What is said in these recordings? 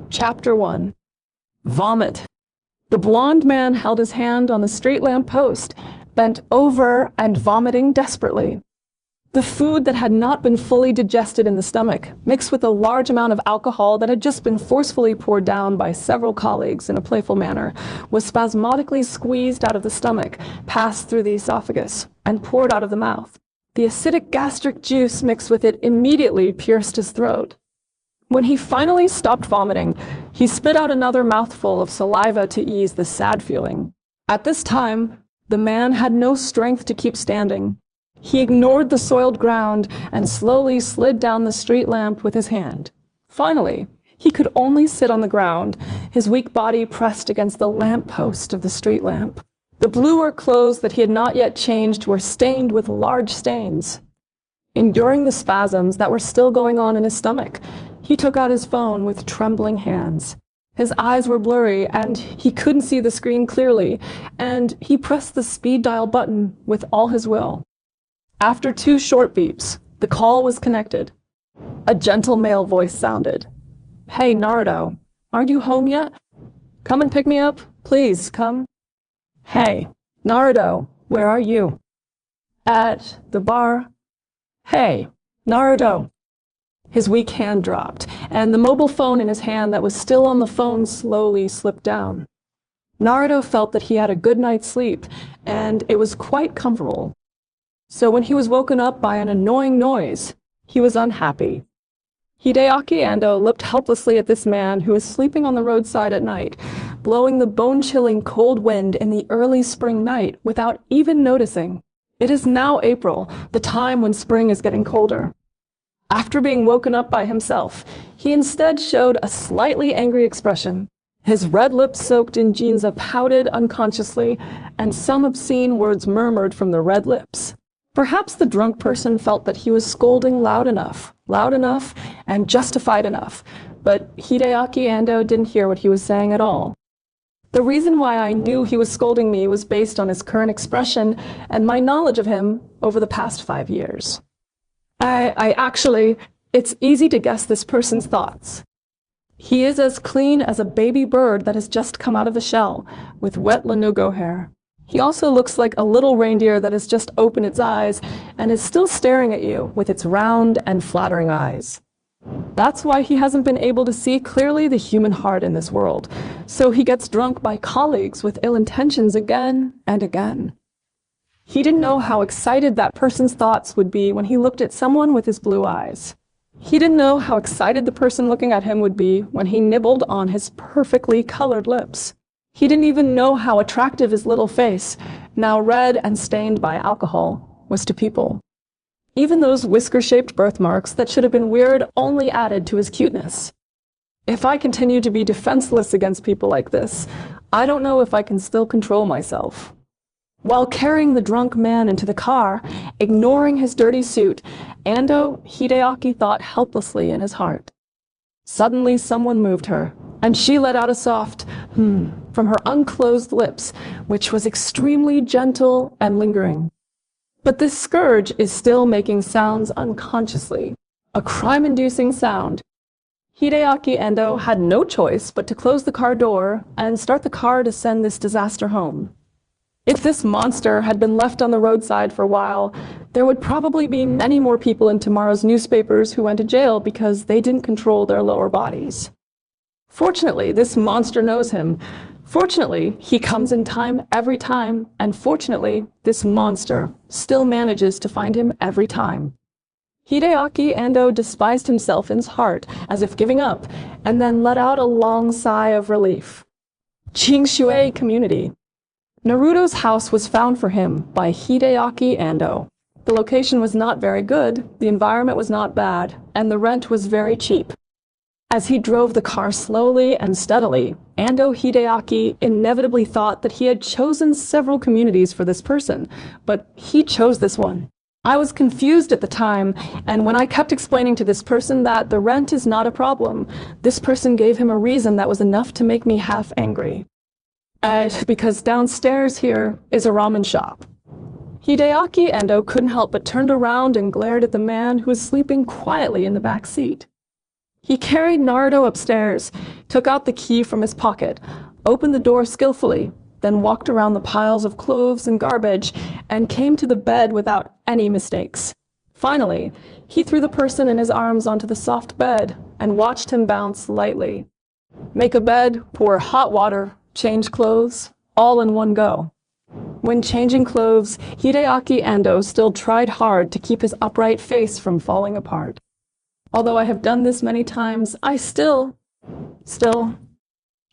Chapter 1. Vomit. The blond man held his hand on the street lamp post, bent over and vomiting desperately. The food that had not been fully digested in the stomach, mixed with a large amount of alcohol that had just been forcefully poured down by several colleagues in a playful manner, was spasmodically squeezed out of the stomach, passed through the esophagus, and poured out of the mouth. The acidic gastric juice mixed with it immediately pierced his throat. When he finally stopped vomiting, he spit out another mouthful of saliva to ease the sad feeling. At this time, the man had no strength to keep standing. He ignored the soiled ground and slowly slid down the street lamp with his hand. Finally, he could only sit on the ground, his weak body pressed against the lamp post of the street lamp. The blue work clothes that he had not yet changed were stained with large stains. Enduring the spasms that were still going on in his stomach, he took out his phone with trembling hands. His eyes were blurry, and he couldn't see the screen clearly, and he pressed the speed dial button with all his will. After 2 short beeps, the call was connected. A gentle male voice sounded. "Hey, Naruto, aren't you home yet? Come and pick me up, please, come." "Hey, Naruto, where are you?" "At the bar." "Hey, Naruto." His weak hand dropped, and the mobile phone in his hand that was still on the phone slowly slipped down. Naruto felt that he had a good night's sleep, and it was quite comfortable. So when he was woken up by an annoying noise, he was unhappy. Hideaki Ando looked helplessly at this man who was sleeping on the roadside at night, blowing the bone-chilling cold wind in the early spring night without even noticing. It is now April, the time when spring is getting colder. After being woken up by himself, he instead showed a slightly angry expression. His red lips soaked in Jinza pouted unconsciously, and some obscene words murmured from the red lips. Perhaps the drunk person felt that he was scolding loud enough, and justified enough, but Hideaki Ando didn't hear what he was saying at all. The reason why I knew he was scolding me was based on his current expression and my knowledge of him over the past 5 years. It's easy to guess this person's thoughts. He is as clean as a baby bird that has just come out of the shell, with wet lanugo hair. He also looks like a little reindeer that has just opened its eyes and is still staring at you with its round and flattering eyes. That's why he hasn't been able to see clearly the human heart in this world, so he gets drunk by colleagues with ill intentions again and again. He didn't know how excited that person's thoughts would be when he looked at someone with his blue eyes. He didn't know how excited the person looking at him would be when he nibbled on his perfectly colored lips. He didn't even know how attractive his little face, now red and stained by alcohol, was to people. Even those whisker-shaped birthmarks that should have been weird only added to his cuteness. If I continue to be defenseless against people like this, I don't know if I can still control myself. While carrying the drunk man into the car, ignoring his dirty suit, Hideaki thought helplessly in his heart. Suddenly someone moved her, and she let out a soft from her unclosed lips, which was extremely gentle and lingering. But this scourge is still making sounds unconsciously, a crime-inducing sound. Hideaki Ando had no choice but to close the car door and start the car to send this disaster home. If this monster had been left on the roadside for a while, there would probably be many more people in tomorrow's newspapers who went to jail because they didn't control their lower bodies. Fortunately, this monster knows him. Fortunately, he comes in time every time, and fortunately, this monster still manages to find him every time. Hideaki Ando despised himself in his heart, as if giving up, and then let out a long sigh of relief. Qingshui Community. Naruto's house was found for him by Hideaki Ando. The location was not very good, the environment was not bad, and the rent was very cheap. As he drove the car slowly and steadily, Ando Hideaki inevitably thought that he had chosen several communities for this person, but he chose this one. I was confused at the time, and when I kept explaining to this person that the rent is not a problem, this person gave him a reason that was enough to make me half angry. Because downstairs here is a ramen shop. Hideaki Ando couldn't help but turned around and glared at the man who was sleeping quietly in the back seat. He carried Naruto upstairs, took out the key from his pocket, opened the door skillfully, then walked around the piles of clothes and garbage and came to the bed without any mistakes. Finally, he threw the person in his arms onto the soft bed and watched him bounce lightly. Make a bed, pour hot water, change clothes, all in one go. When changing clothes, Hideaki Ando still tried hard to keep his upright face from falling apart. Although I have done this many times, I still.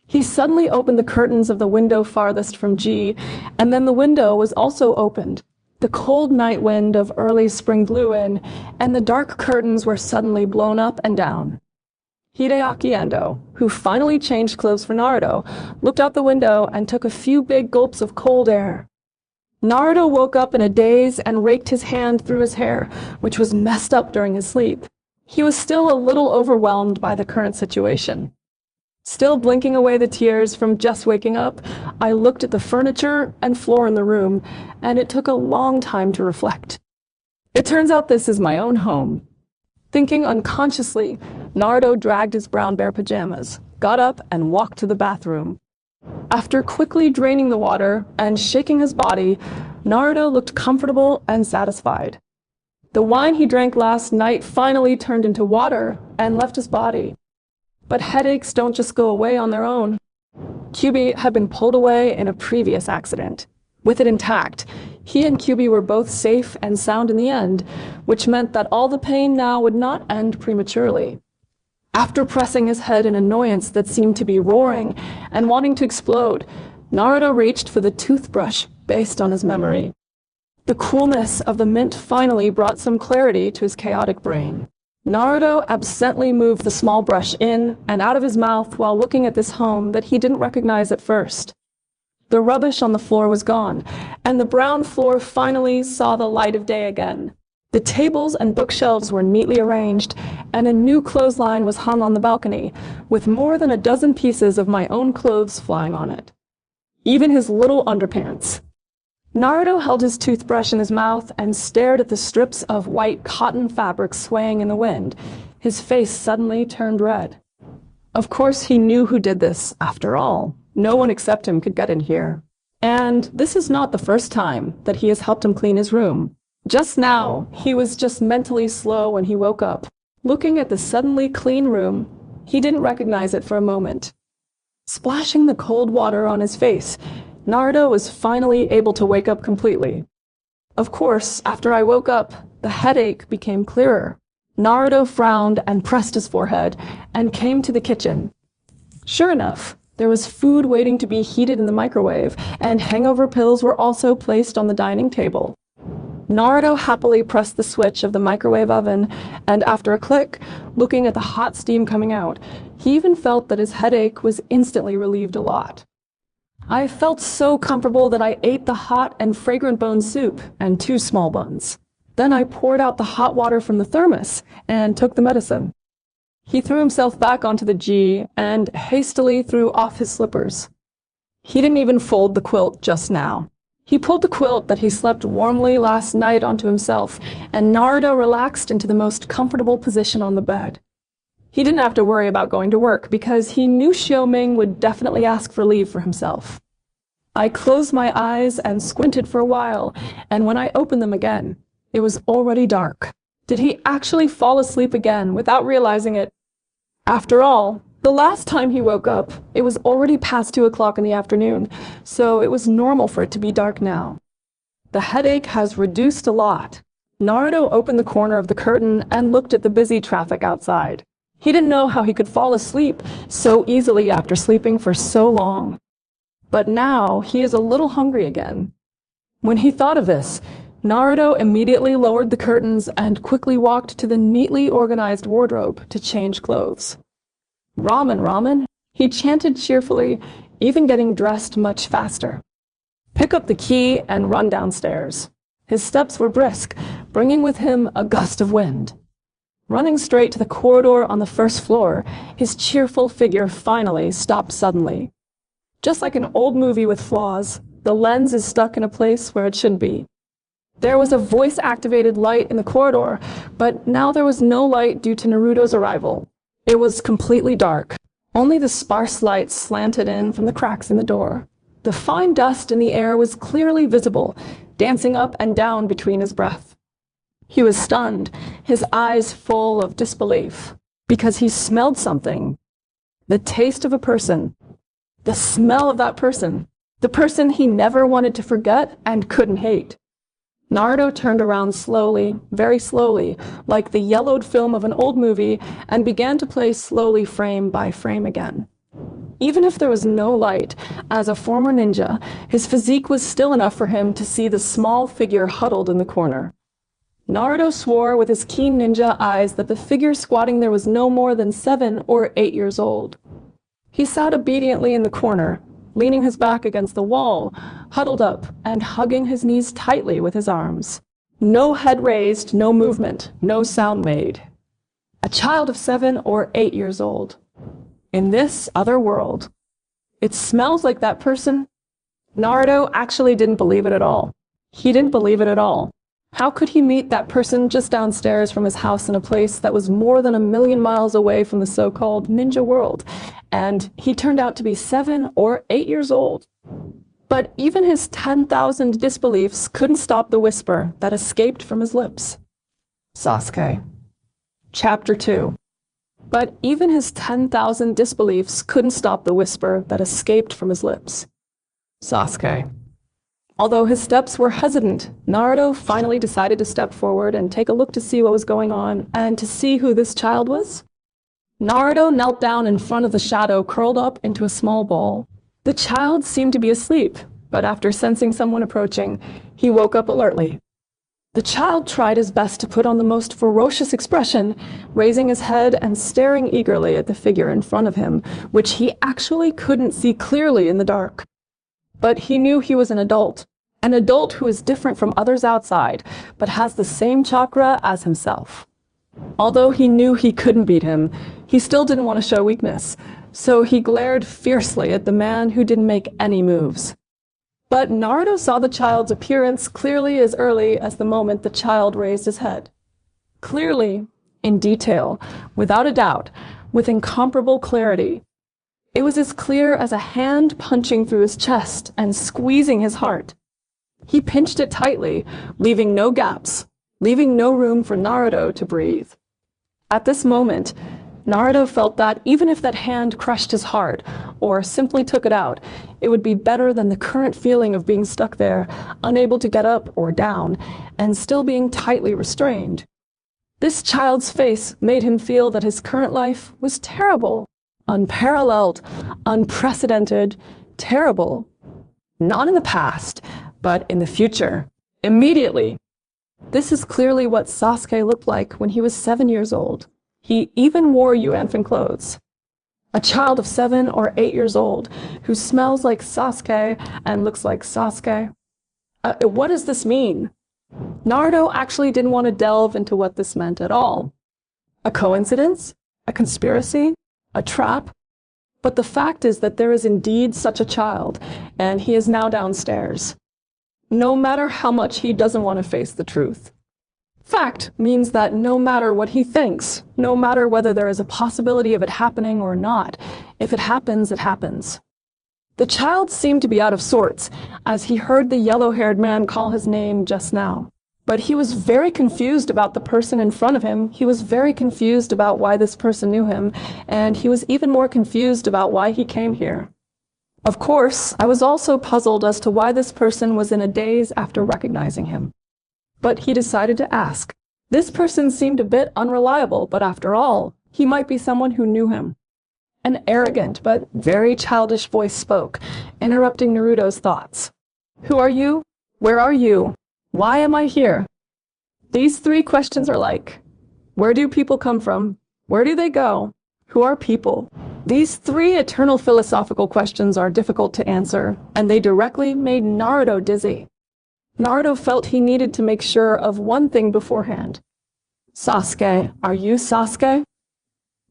He suddenly opened the curtains of the window farthest from G, and then the window was also opened. The cold night wind of early spring blew in, and the dark curtains were suddenly blown up and down. Hideaki Ando, who finally changed clothes for Naruto, looked out the window and took a few big gulps of cold air. Naruto woke up in a daze and raked his hand through his hair, which was messed up during his sleep. He was still a little overwhelmed by the current situation. Still blinking away the tears from just waking up, I looked at the furniture and floor in the room, and it took a long time to reflect. It turns out this is my own home. Thinking unconsciously, Naruto dragged his brown bear pajamas, got up, and walked to the bathroom. After quickly draining the water and shaking his body, Naruto looked comfortable and satisfied. The wine he drank last night finally turned into water and left his body. But headaches don't just go away on their own. Kyubi had been pulled away in a previous accident. With it intact, he and Kyubi were both safe and sound in the end, which meant that all the pain now would not end prematurely. After pressing his head in annoyance that seemed to be roaring and wanting to explode, Naruto reached for the toothbrush based on his memory. The coolness of the mint finally brought some clarity to his chaotic brain. Naruto absently moved the small brush in and out of his mouth while looking at this home that he didn't recognize at first. The rubbish on the floor was gone, and the brown floor finally saw the light of day again. The tables and bookshelves were neatly arranged, and a new clothesline was hung on the balcony, with more than a dozen pieces of my own clothes flying on it. Even his little underpants. Naruto held his toothbrush in his mouth and stared at the strips of white cotton fabric swaying in the wind. His face suddenly turned red. Of course, he knew who did this, after all. No one except him could get in here. And this is not the first time that he has helped him clean his room. Just now, he was just mentally slow when he woke up. Looking at the suddenly clean room, he didn't recognize it for a moment. Splashing the cold water on his face, Naruto was finally able to wake up completely. Of course, after I woke up, the headache became clearer. Naruto frowned and pressed his forehead and came to the kitchen. Sure enough, there was food waiting to be heated in the microwave, and hangover pills were also placed on the dining table. Naruto happily pressed the switch of the microwave oven, and after a click, looking at the hot steam coming out, he even felt that his headache was instantly relieved a lot. I felt so comfortable that I ate the hot and fragrant bone soup and 2 small buns. Then I poured out the hot water from the thermos and took the medicine. He threw himself back onto the G and hastily threw off his slippers. He didn't even fold the quilt just now. He pulled the quilt that he slept warmly last night onto himself, and Naruto relaxed into the most comfortable position on the bed. He didn't have to worry about going to work because he knew Xiaoming would definitely ask for leave for himself. I closed my eyes and squinted for a while, and when I opened them again, it was already dark. Did he actually fall asleep again without realizing it? After all, the last time he woke up, it was already past 2 o'clock in the afternoon, so it was normal for it to be dark now. The headache has reduced a lot. Naruto opened the corner of the curtain and looked at the busy traffic outside. He didn't know how he could fall asleep so easily after sleeping for so long. But now he is a little hungry again. When he thought of this, Naruto immediately lowered the curtains and quickly walked to the neatly organized wardrobe to change clothes. Ramen, ramen, he chanted cheerfully, even getting dressed much faster. Pick up the key and run downstairs. His steps were brisk, bringing with him a gust of wind. Running straight to the corridor on the first floor, his cheerful figure finally stopped suddenly. Just like an old movie with flaws, the lens is stuck in a place where it shouldn't be. There was a voice-activated light in the corridor, but now there was no light due to Naruto's arrival. It was completely dark. Only the sparse light slanted in from the cracks in the door. The fine dust in the air was clearly visible, dancing up and down between his breath. He was stunned, his eyes full of disbelief, because he smelled something. The taste of a person. The smell of that person. The person he never wanted to forget and couldn't hate. Naruto turned around slowly, very slowly, like the yellowed film of an old movie, and began to play slowly frame by frame again. Even if there was no light, as a former ninja, his physique was still enough for him to see the small figure huddled in the corner. Naruto swore with his keen ninja eyes that the figure squatting there was no more than 7 or 8 years old. He sat obediently in the corner, leaning his back against the wall, huddled up and hugging his knees tightly with his arms. No head raised, no movement, no sound made. A child of 7 or 8 years old. In this other world. It smells like that person. Naruto actually didn't believe it at all. He didn't believe it at all. How could he meet that person just downstairs from his house in a place that was more than 1,000,000 miles away from the so-called ninja world? And he turned out to be 7 or 8 years old. But even his 10,000 disbeliefs couldn't stop the whisper that escaped from his lips. Sasuke. Chapter 2. But even his 10,000 disbeliefs couldn't stop the whisper that escaped from his lips. Sasuke. Although his steps were hesitant, Naruto finally decided to step forward and take a look to see what was going on and to see who this child was. Naruto knelt down in front of the shadow curled up into a small ball. The child seemed to be asleep, but after sensing someone approaching, he woke up alertly. The child tried his best to put on the most ferocious expression, raising his head and staring eagerly at the figure in front of him, which he actually couldn't see clearly in the dark. But he knew he was an adult who is different from others outside, but has the same chakra as himself. Although he knew he couldn't beat him, he still didn't want to show weakness, so he glared fiercely at the man who didn't make any moves. But Naruto saw the child's appearance clearly as early as the moment the child raised his head. Clearly, in detail, without a doubt, with incomparable clarity. It was as clear as a hand punching through his chest and squeezing his heart. He pinched it tightly, leaving no gaps, leaving no room for Naruto to breathe. At this moment, Naruto felt that even if that hand crushed his heart, or simply took it out, it would be better than the current feeling of being stuck there, unable to get up or down, and still being tightly restrained. This child's face made him feel that his current life was terrible. Unparalleled, unprecedented, terrible. Not in the past, but in the future. Immediately. This is clearly what Sasuke looked like when he was 7 years old. He even wore Yuanfin clothes. A child of 7 or 8 years old who smells like Sasuke and looks like Sasuke. What does this mean? Naruto actually didn't want to delve into what this meant at all. A coincidence? A conspiracy? A trap? But the fact is that there is indeed such a child, and he is now downstairs. No matter how much he doesn't want to face the truth. Fact means that no matter what he thinks, no matter whether there is a possibility of it happening or not, if it happens, it happens. The child seemed to be out of sorts, as he heard the yellow-haired man call his name just now. But he was very confused about the person in front of him. He was very confused about why this person knew him, and he was even more confused about why he came here. Of course, I was also puzzled as to why this person was in a daze after recognizing him. But he decided to ask. This person seemed a bit unreliable, but after all, he might be someone who knew him. An arrogant but very childish voice spoke, interrupting Naruto's thoughts. Who are you? Where are you? Why am I here? These 3 questions are like, where do people come from? Where do they go? Who are people? These 3 eternal philosophical questions are difficult to answer, and they directly made Naruto dizzy. Naruto felt he needed to make sure of one thing beforehand. Sasuke, are you Sasuke?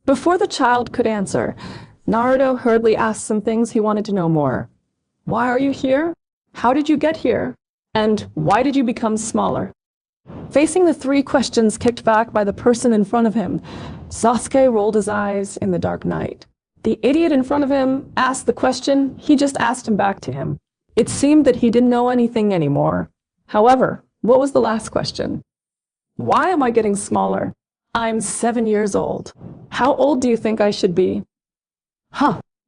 Before the child could answer, Naruto hurriedly asked some things he wanted to know more. Why are you here? How did you get here? And why did you become smaller? Facing the 3 questions kicked back by the person in front of him, Sasuke rolled his eyes in the dark night. The idiot in front of him asked the question he just asked him back to him. It seemed that he didn't know anything anymore. However, what was the last question? Why am I getting smaller? I'm 7 years old. How old do you think I should be?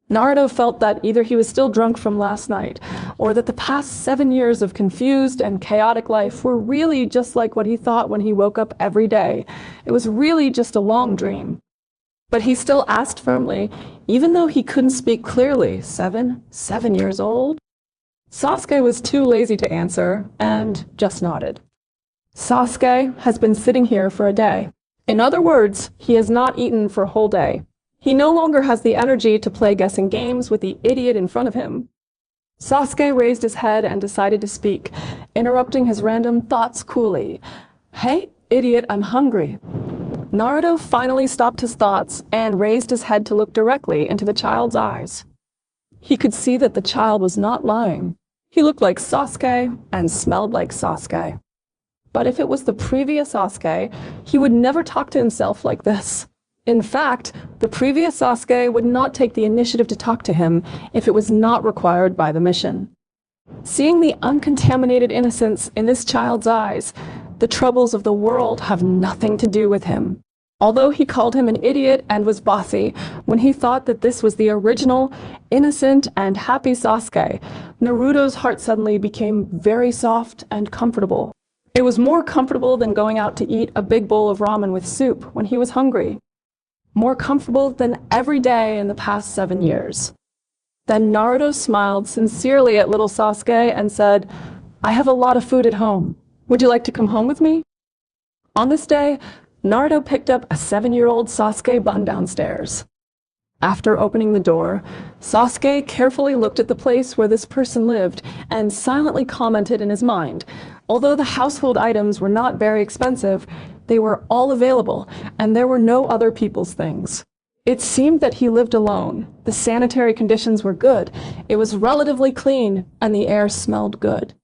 Naruto felt that either he was still drunk from last night, or that the past 7 years of confused and chaotic life were really just like what he thought when he woke up every day. It was really just a long dream. But he still asked firmly, even though he couldn't speak clearly, 7 years old? Sasuke was too lazy to answer, and just nodded. Sasuke has been sitting here for a day. In other words, he has not eaten for a whole day. He no longer has the energy to play guessing games with the idiot in front of him. Sasuke raised his head and decided to speak, interrupting his random thoughts coolly. Hey, idiot, I'm hungry. Naruto finally stopped his thoughts and raised his head to look directly into the child's eyes. He could see that the child was not lying. He looked like Sasuke and smelled like Sasuke. But if it was the previous Sasuke, he would never talk to himself like this. In fact, the previous Sasuke would not take the initiative to talk to him if it was not required by the mission. Seeing the uncontaminated innocence in this child's eyes, the troubles of the world have nothing to do with him. Although he called him an idiot and was bossy when he thought that this was the original, innocent, and happy Sasuke, Naruto's heart suddenly became very soft and comfortable. It was more comfortable than going out to eat a big bowl of ramen with soup when he was hungry. More comfortable than every day in the past 7 years. Then Naruto smiled sincerely at little Sasuke and said, I have a lot of food at home. Would you like to come home with me? On this day, Naruto picked up a 7-year-old Sasuke bun downstairs. After opening the door, Sasuke carefully looked at the place where this person lived and silently commented in his mind. Although the household items were not very expensive, they were all available, and there were no other people's things. It seemed that he lived alone. The sanitary conditions were good, it was relatively clean, and the air smelled good.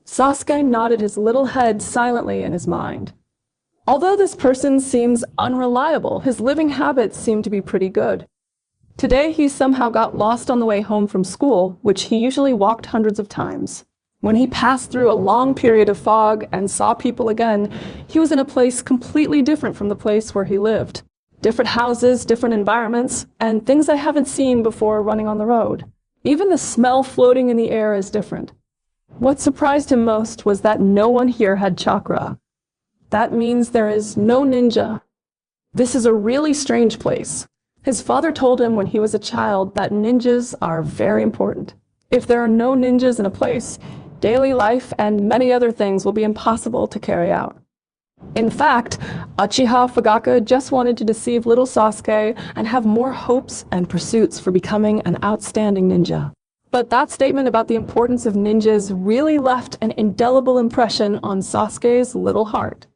Sasuke nodded his little head silently in his mind. Although this person seems unreliable, his living habits seem to be pretty good. Today he somehow got lost on the way home from school, which he usually walked hundreds of times. When he passed through a long period of fog and saw people again, he was in a place completely different from the place where he lived. Different houses, different environments, and things I haven't seen before running on the road. Even the smell floating in the air is different. What surprised him most was that no one here had chakra. That means there is no ninja. This is a really strange place. His father told him when he was a child that ninjas are very important. If there are no ninjas in a place, daily life and many other things will be impossible to carry out. In fact, Uchiha Fugaka just wanted to deceive little Sasuke and have more hopes and pursuits for becoming an outstanding ninja. But that statement about the importance of ninjas really left an indelible impression on Sasuke's little heart.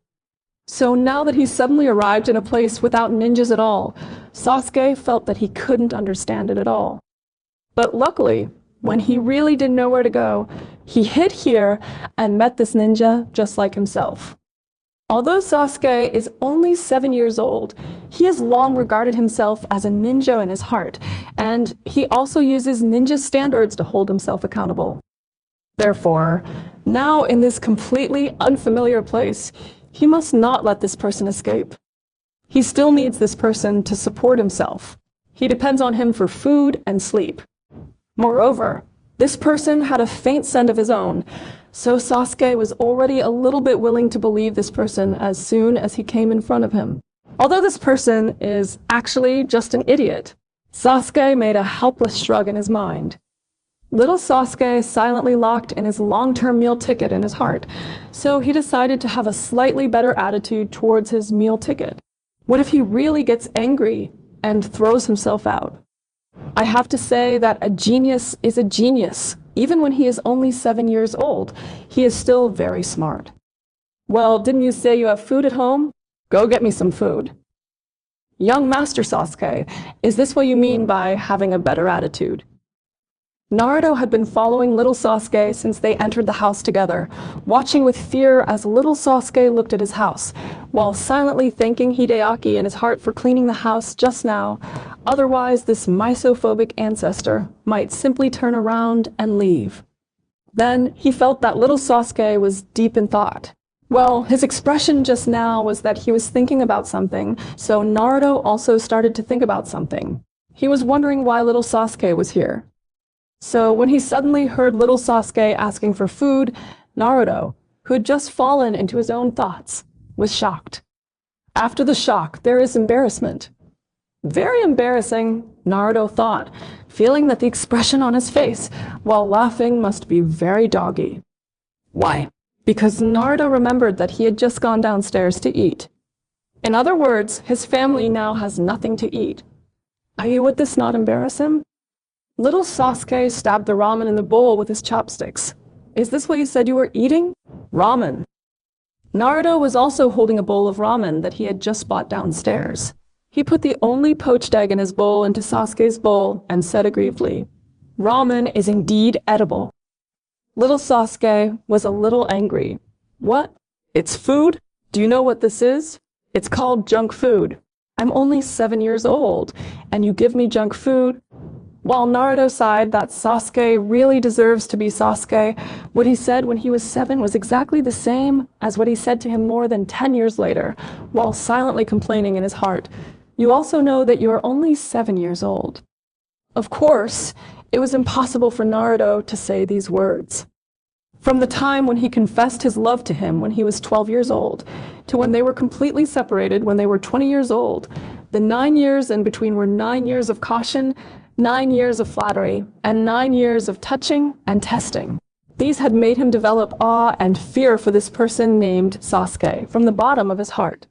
So now that he suddenly arrived in a place without ninjas at all, Sasuke felt that he couldn't understand it at all. But luckily, when he really didn't know where to go, he hid here and met this ninja just like himself. Although Sasuke is only 7 years old, he has long regarded himself as a ninja in his heart, and he also uses ninja standards to hold himself accountable. Therefore, now in this completely unfamiliar place, he must not let this person escape. He still needs this person to support himself. He depends on him for food and sleep. Moreover, this person had a faint scent of his own, so Sasuke was already a little bit willing to believe this person as soon as he came in front of him. Although this person is actually just an idiot, Sasuke made a helpless shrug in his mind. Little Sasuke silently locked in his long-term meal ticket in his heart, so he decided to have a slightly better attitude towards his meal ticket. What if he really gets angry and throws himself out? I have to say that a genius is a genius. Even when he is only 7 years old, he is still very smart. Well, didn't you say you have food at home? Go get me some food. Young Master Sasuke, is this what you mean by having a better attitude? Naruto had been following little Sasuke since they entered the house together, watching with fear as little Sasuke looked at his house, while silently thanking Hideaki in his heart for cleaning the house just now. Otherwise, this misophobic ancestor might simply turn around and leave. Then he felt that little Sasuke was deep in thought. Well, his expression just now was that he was thinking about something, so Naruto also started to think about something. He was wondering why little Sasuke was here. So when he suddenly heard little Sasuke asking for food, Naruto, who had just fallen into his own thoughts, was shocked. After the shock, there is embarrassment. Very embarrassing, Naruto thought, feeling that the expression on his face while laughing must be very doggy. Why? Because Naruto remembered that he had just gone downstairs to eat. In other words, his family now has nothing to eat. Would this not embarrass him? Little Sasuke stabbed the ramen in the bowl with his chopsticks. Is this what you said you were eating? Ramen. Naruto was also holding a bowl of ramen that he had just bought downstairs. He put the only poached egg in his bowl into Sasuke's bowl and said aggrievedly, "Ramen is indeed edible." Little Sasuke was a little angry. What? It's food? Do you know what this is? It's called junk food. I'm only 7 years old, and you give me junk food? While Naruto sighed that Sasuke really deserves to be Sasuke, what he said when he was 7 was exactly the same as what he said to him more than 10 years later, while silently complaining in his heart. You also know that you are only 7 years old. Of course, it was impossible for Naruto to say these words. From the time when he confessed his love to him when he was 12 years old, to when they were completely separated when they were 20 years old, the 9 years in between were 9 years of caution, 9 years of flattery, and 9 years of touching and testing. These had made him develop awe and fear for this person named Sasuke from the bottom of his heart.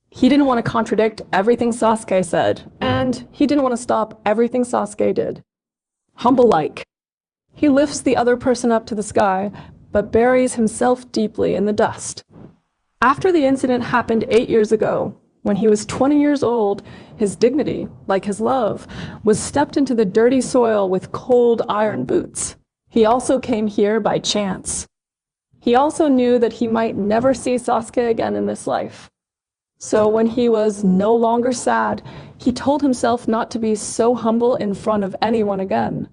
He didn't want to contradict everything Sasuke said, and he didn't want to stop everything Sasuke did. Humble-like. He lifts the other person up to the sky, but buries himself deeply in the dust. After the incident happened 8 years ago, when he was 20 years old, his dignity, like his love, was stepped into the dirty soil with cold iron boots. He also came here by chance. He also knew that he might never see Sasuke again in this life. So when he was no longer sad, he told himself not to be so humble in front of anyone again.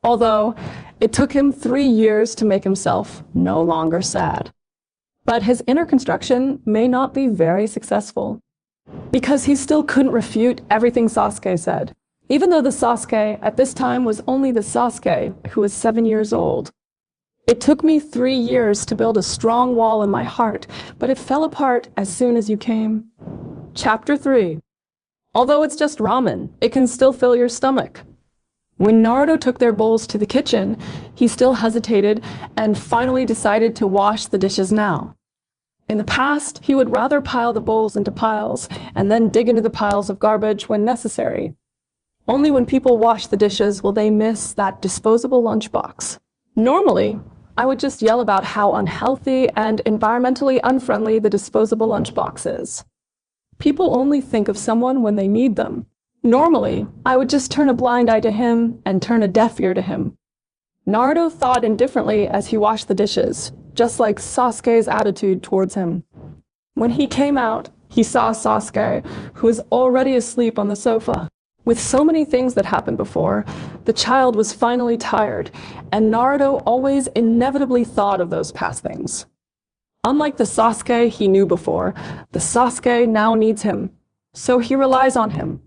Although it took him 3 years to make himself no longer sad. But his inner construction may not be very successful, because he still couldn't refute everything Sasuke said, even though the Sasuke at this time was only the Sasuke who was 7 years old. It took me 3 years to build a strong wall in my heart, but it fell apart as soon as you came. Chapter 3. Although it's just ramen, it can still fill your stomach. When Naruto took their bowls to the kitchen, he still hesitated and finally decided to wash the dishes now. In the past, he would rather pile the bowls into piles and then dig into the piles of garbage when necessary. Only when people wash the dishes will they miss that disposable lunchbox. Normally, I would just yell about how unhealthy and environmentally unfriendly the disposable lunchbox is. People only think of someone when they need them. Normally, I would just turn a blind eye to him and turn a deaf ear to him. Naruto thought indifferently as he washed the dishes, just like Sasuke's attitude towards him. When he came out, he saw Sasuke, who was already asleep on the sofa. With so many things that happened before, the child was finally tired, and Naruto always inevitably thought of those past things. Unlike the Sasuke he knew before, the Sasuke now needs him, so he relies on him.